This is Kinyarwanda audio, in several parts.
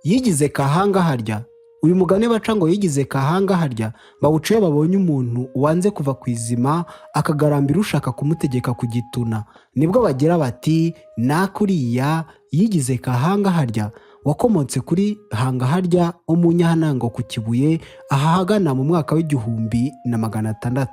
yigize kahanga harya. Uyu mugani baca ngo yigize kahanga harya bawuca iyo babonye umuntu wanze kuva ku izima akagarambira ushaka kumutegeka kugituna. Nibwo bagira bati nakuriya yigize kahanga harya wakomotse kuri hanga harya umunyantango ku Kibuye ahahagana mu mwaka w'1600.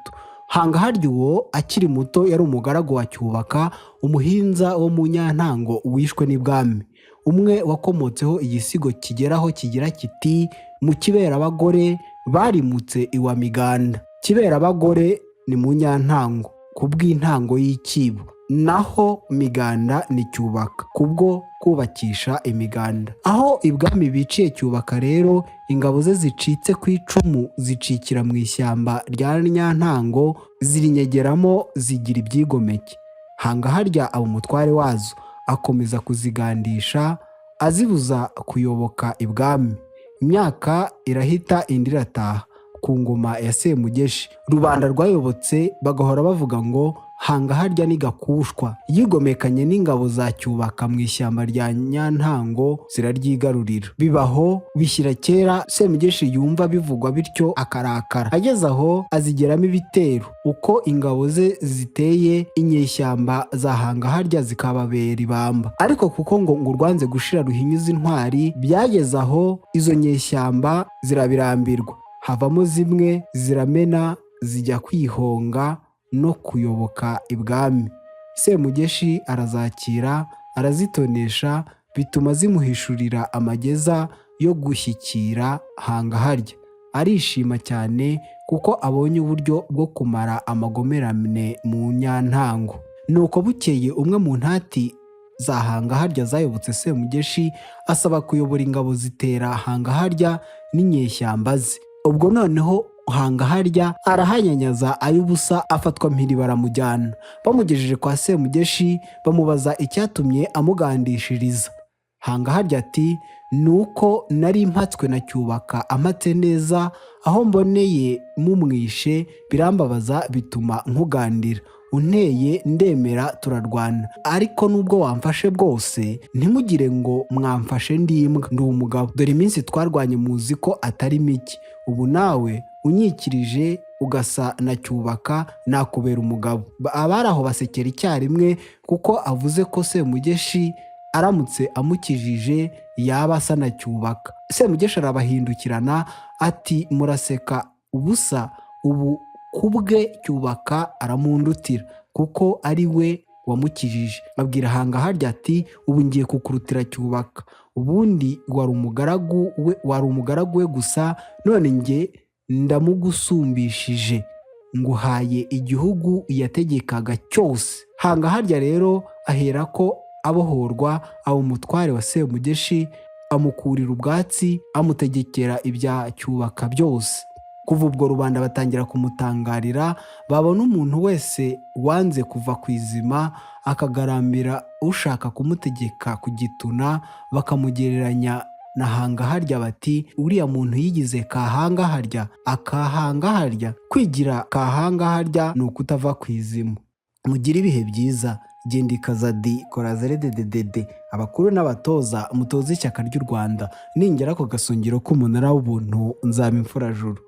Hanga harya uwo akiri muto yari umugaragu wa Cyubaka, umuhinza wo mu Nyantango wishwe n'ibwami. Umwe wakomotseho igisigo kigeraho kigira kiti mu Kiberabagore barimutse iwa Miganda. Kiberabagore ni mu Nyantango kubw'intango y'Ikibo, naho Miganda ni Cyubaka kubwo kubakisha imiganda. Aho ibwami biciye Cyubaka rero ingabo ze zicitse ku icumu zicikira mu ishyamba rya Nyantango zirinyegeramo zigira ibyigomeke. Hanga harya aba umutware wazo akomeza kuzigandisha azibuza kuyoboka ibwami. Imyaka irahita indi irataha. Ku ngoma ya Semugeshi rubanda rwayobotse bagahora bavuga ngo hanga harya ni gakushwa. Yigomekanye n'ingabo za Cyubaka mu ishyamba rya Nyantango ziraryigarurira. Bibaho bishyira kera Semugeshi yumva bivugwa bityo akarakara. Ageze aho azigeramo ibitero. Uko ingabo ze ziteye inyeshyamba za hanga harya zikababera ibamba. Ariko kuko ngo urwanze gushira ruhinyuza intwari, byageze aho izo nyeshyamba zirabirambirwa. Havamo zimwe ziramena zijya kwihonga no kuyoboka ibwami. Semugeshi arazakira arazitonesha, bituma zimuhishurira amageza yo gushyikira hanga harya. Arishima cyane kuko abonye uburyo bwo kumara amagomerane mu Nyantango. Nuko bukeye umwe mu ntati za hanga harya zayobotse Semugeshi asaba kuyobora ingabo zitera hanga harya n'inyeshyamba ze. Ubwo noneho hanga harya arahanyanyaza ay'ubusa afatwa mpiri baramujyana. Bamugejeje kwa Semugeshi bamubaza icyatumye amugandishiriza. Hanga harya ati nuko nari mpatswe na Cyubaka ampatse neza, aho mboneye mumwishe birambabaza bituma nkugandira. Unteye ndemera turarwana, ariko nubwo wamfashe bwose ntimugire ngo mwamfashe ndi imbwa, ndi umugabo. Dore iminsi twarwanye muzi ko atari mike. Ubu nawe unyikirije ugasa na Cyubaka nakubera umugabo. Abari aho basekera icyarimwe kuko avuze ko Semugeshi aramutse amukijije yaba asa na Cyubaka. Semugeshi arabahindukirana ati muraseka ubusa, ubu kubwe Cyubaka aramundutira kuko ari we wamukijije. Babwira hanga harya ati ubu ngiye kukurutira Cyubaka, ubundi wari umugaragu we gusa, none nge ndamugusumbishije, nguhaye igihugu yategekaga cyose. Hanga harya rero ahera ko abohorwa aba umutware wa Semugeshi, amukurira ubwatsi, amutegekera ibya Cyubaka byose. Kuva ubwo rubanda batangira kumutangarira, babona umuntu wese wanze kuva ku izima akagarambira ushaka kumutegeka kugituna, bakamugereranya na hanga harya bati uriya muntu yigize kahanga harya akahanga harya. Kwigira kahanga harya ni ukutava ku izima. Mugire ibihe byiza. Genda ikazadi korazere abakuru n'abatoza mutoze ishyaka ry'u Rwanda. Ningera ku gasongero k'umunara w'ubuntu nzaba imfurajuru.